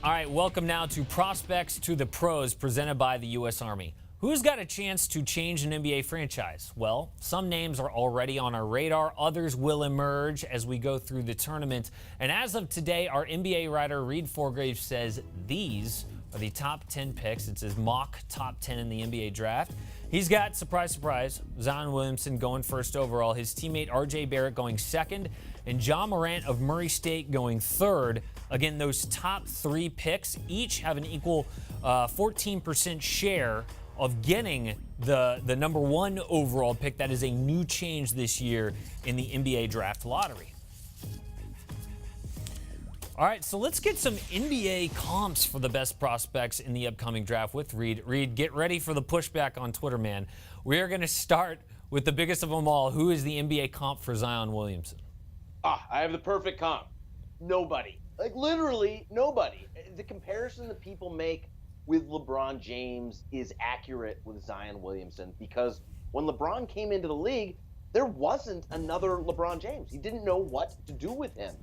All right, welcome now to Prospects to the Pros, presented by the U.S. Army. Who's got a chance to change an NBA franchise? Well, some names are already on our radar. Others will emerge as we go through the tournament. And as of today, our NBA writer Reed Forgrave says these are the top 10 picks. It's his mock top 10 in the NBA draft. He's got, surprise, surprise, Zion Williamson going first overall, his teammate R.J. Barrett going second, and Ja Morant of Murray State going third. Again, those top three picks each have an equal 14% share of getting the number one overall pick. That is a new change this year in the NBA draft lottery. All right, so let's get some NBA comps for the best prospects in the upcoming draft with Reed. Reed, get ready for the pushback on Twitter, man. We are going to start with the biggest of them all. Who is the NBA comp for Zion Williamson? I have the perfect comp. Nobody. Like, literally nobody. The comparison that people make with LeBron James is accurate with Zion Williamson, because when LeBron came into the league, there wasn't another LeBron James. He didn't know what to do with him.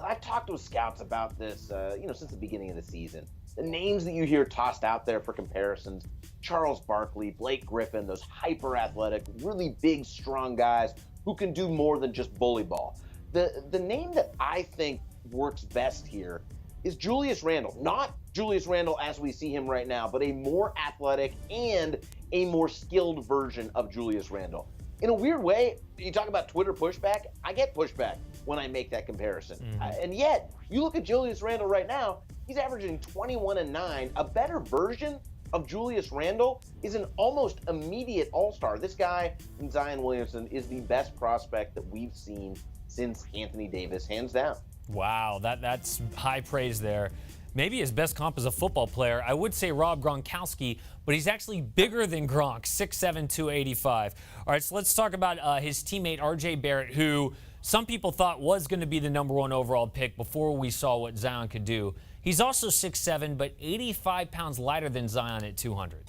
I've talked to scouts about this, since the beginning of the season. The names that you hear tossed out there for comparisons: Charles Barkley, Blake Griffin, those hyper-athletic, really big, strong guys who can do more than just bully ball. The name that I think works best here is Julius Randle. Not Julius Randle as we see him right now, but a more athletic and a more skilled version of Julius Randle. In a weird way, you talk about Twitter pushback, I get pushback when I make that comparison. And yet, you look at Julius Randle right now, he's averaging 21 and 9. A better version of Julius Randle is an almost immediate all-star. This guy, Zion Williamson, is the best prospect that we've seen since Anthony Davis, hands down. Wow, that's high praise there. Maybe his best comp as a football player, I would say Rob Gronkowski, but he's actually bigger than Gronk, 6'7", 285. All right, so let's talk about his teammate R.J. Barrett, who some people thought was going to be the number one overall pick before we saw what Zion could do. He's also 6'7", but 85 pounds lighter than Zion at 200.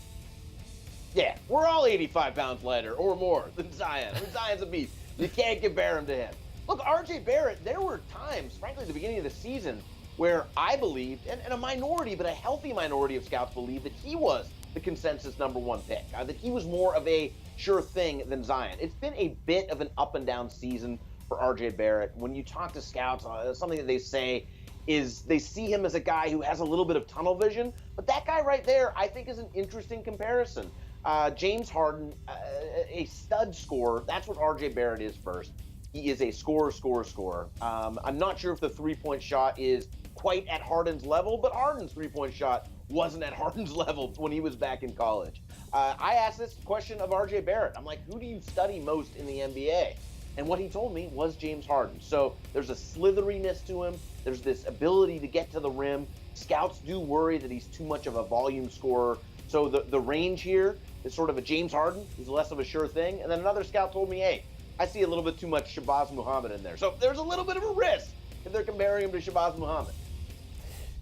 Yeah, we're all 85 pounds lighter or more than Zion. I mean, Zion's a beast. You can't compare him to him. Look, R.J. Barrett, there were times, frankly, at the beginning of the season, where I believed, and a minority, but a healthy minority of scouts believed, that he was the consensus number one pick, that he was more of a sure thing than Zion. It's been a bit of an up and down season for R.J. Barrett. When you talk to scouts, something that they say is they see him as a guy who has a little bit of tunnel vision, but that guy right there, I think, is an interesting comparison. James Harden, a stud scorer, that's what R.J. Barrett is first. He is a scorer. I'm not sure if the three-point shot is quite at Harden's level, but Harden's three-point shot wasn't at Harden's level when he was back in college. I asked this question of R.J. Barrett. I'm like, who do you study most in the NBA? And what he told me was James Harden. So there's a slitheriness to him. There's this ability to get to the rim. Scouts do worry that he's too much of a volume scorer. So the range here is sort of a James Harden. He's less of a sure thing. And then another scout told me, hey, I see a little bit too much Shabazz Muhammad in there. So there's a little bit of a risk if they're comparing him to Shabazz Muhammad.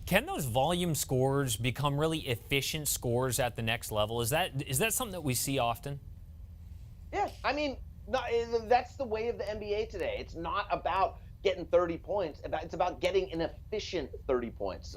Can those volume scorers become really efficient scorers at the next level? Is that something that we see often? Yeah, I mean, that's the way of the NBA today. It's not about getting 30 points. It's about getting an efficient 30 points.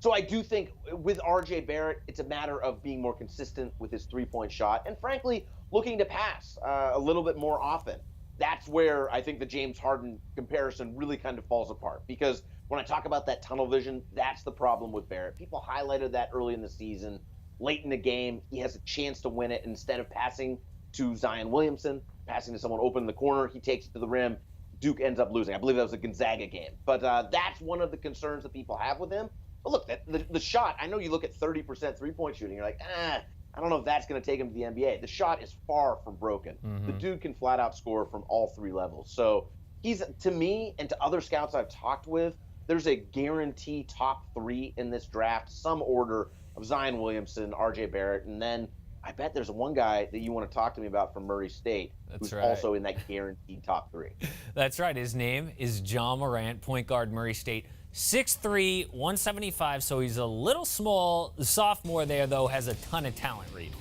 So I do think with R.J. Barrett, it's a matter of being more consistent with his three-point shot and, frankly, looking to pass a little bit more often. That's where I think the James Harden comparison really kind of falls apart, because when I talk about that tunnel vision, that's the problem with Barrett. People highlighted that early in the season. Late in the game, he has a chance to win it. Instead of passing to Zion Williamson, passing to someone open in the corner, he takes it to the rim. Duke ends up losing. I believe that was a Gonzaga game. But that's one of the concerns that people have with him. But look, the shot, I know you look at 30% three-point shooting, you're like, I don't know if that's going to take him to the NBA. The shot is far from broken. The dude can flat out score from all three levels. So he's, to me and to other scouts I've talked with, there's a guarantee top three in this draft, some order of Zion Williamson, R.J. Barrett, and then I bet there's one guy that you want to talk to me about from Murray State who's also in that guaranteed top three. That's right. His name is Ja Morant, point guard, Murray State. 6'3", 175, so he's a little small. The sophomore there, though, has a ton of talent, Reed.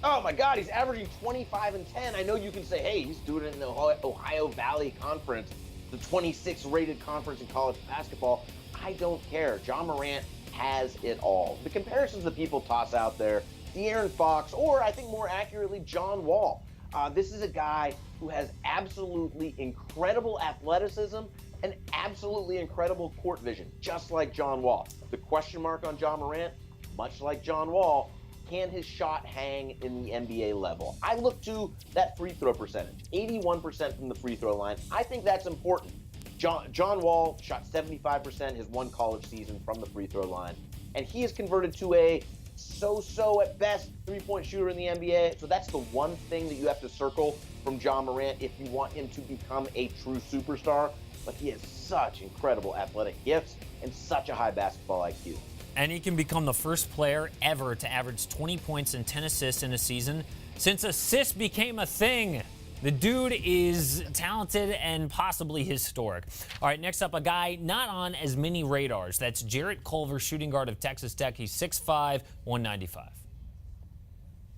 Oh, my God, he's averaging 25 and 10. I know you can say, hey, he's doing it in the Ohio Valley Conference. the 26th rated conference in college basketball. I don't care. John Morant has it all. The comparisons that people toss out there, De'Aaron Fox, or I think more accurately, John Wall. This is a guy who has absolutely incredible athleticism and absolutely incredible court vision, just like John Wall. The question mark on John Morant, much like John Wall, can his shot hang in the NBA level? I look to that free throw percentage, 81% from the free throw line. I think that's important. John Wall shot 75% his one college season from the free throw line, and he is converted to a so-so at best three-point shooter in the NBA. So that's the one thing that you have to circle from John Morant if you want him to become a true superstar. But he has such incredible athletic gifts and such a high basketball IQ. And he can become the first player ever to average 20 points and 10 assists in a season since assists became a thing. The dude is talented and possibly historic. All right, next up, a guy not on as many radars. That's Jarrett Culver, shooting guard of Texas Tech. He's 6'5", 195.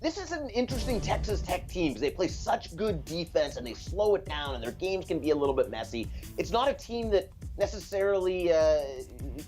This is an interesting Texas Tech team because they play such good defense and they slow it down and their games can be a little bit messy. It's not a team that necessarily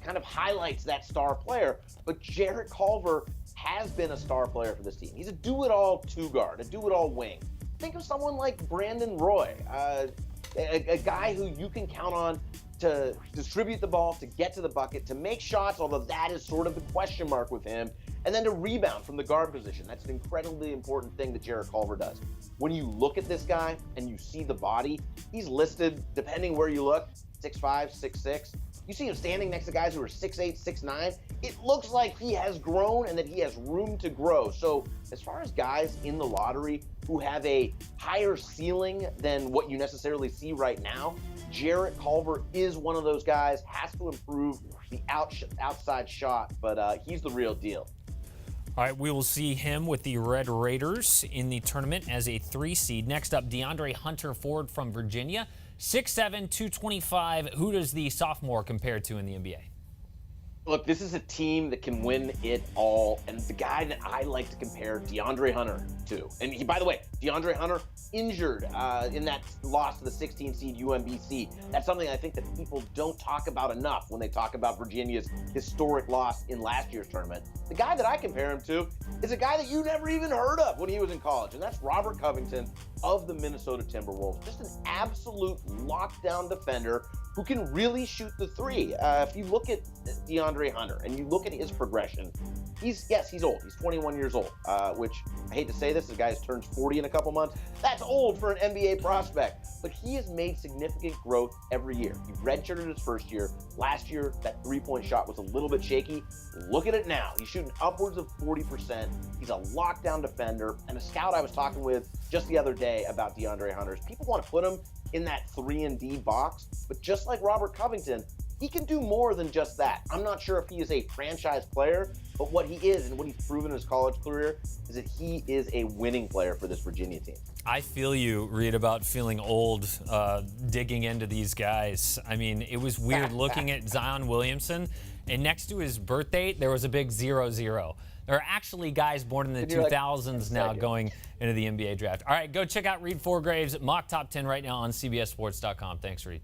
kind of highlights that star player, but Jarrett Culver has been a star player for this team. He's a do-it-all two-guard, a do-it-all wing. Think of someone like Brandon Roy, a guy who you can count on to distribute the ball, to get to the bucket, to make shots, although that is sort of the question mark with him, and then to rebound from the guard position. That's an incredibly important thing that Jarrett Culver does. When you look at this guy and you see the body, he's listed, depending where you look, 6'5", 6'6". You see him standing next to guys who are 6'8", 6'9". It looks like he has grown and that he has room to grow. So as far as guys in the lottery who have a higher ceiling than what you necessarily see right now, Jarrett Culver is one of those guys, has to improve the outside shot, but he's the real deal. All right, we will see him with the Red Raiders in the tournament as a 3 seed. Next up, DeAndre Hunter, forward from Virginia, 6'7", 225. Who does the sophomore compare to in the NBA? Look, this is a team that can win it all, and the guy that I like to compare DeAndre Hunter to, and he, by the way, DeAndre Hunter injured in that loss to the 16 seed UMBC. That's something I think that people don't talk about enough when they talk about Virginia's historic loss in last year's tournament. The guy that I compare him to is a guy that you never even heard of when he was in college, and that's Robert Covington of the Minnesota Timberwolves. Just an absolute lockdown defender who can really shoot the three. If you look at DeAndre Hunter and you look at his progression, he's old. He's 21 years old, which I hate to say this, the guy turns 40 in a couple months. That's old for an NBA prospect, but he has made significant growth every year. He redshirted his first year. Last year, that three-point shot was a little bit shaky. Look at it now. He's shooting upwards of 40%. He's a lockdown defender, and a scout I was talking with just the other day about DeAndre Hunter, people want to put him in that 3-and-D box, but just like Robert Covington, he can do more than just that. I'm not sure if he is a franchise player, but what he is and what he's proven in his college career is that he is a winning player for this Virginia team. I feel you, Reed, about feeling old digging into these guys. I mean, it was weird looking at Zion Williamson, and next to his birth date, there was a big 0-0. There are actually guys born in the 2000s now going into the NBA draft. All right, go check out Reed Forgrave's mock top 10 right now on CBSSports.com. Thanks, Reed.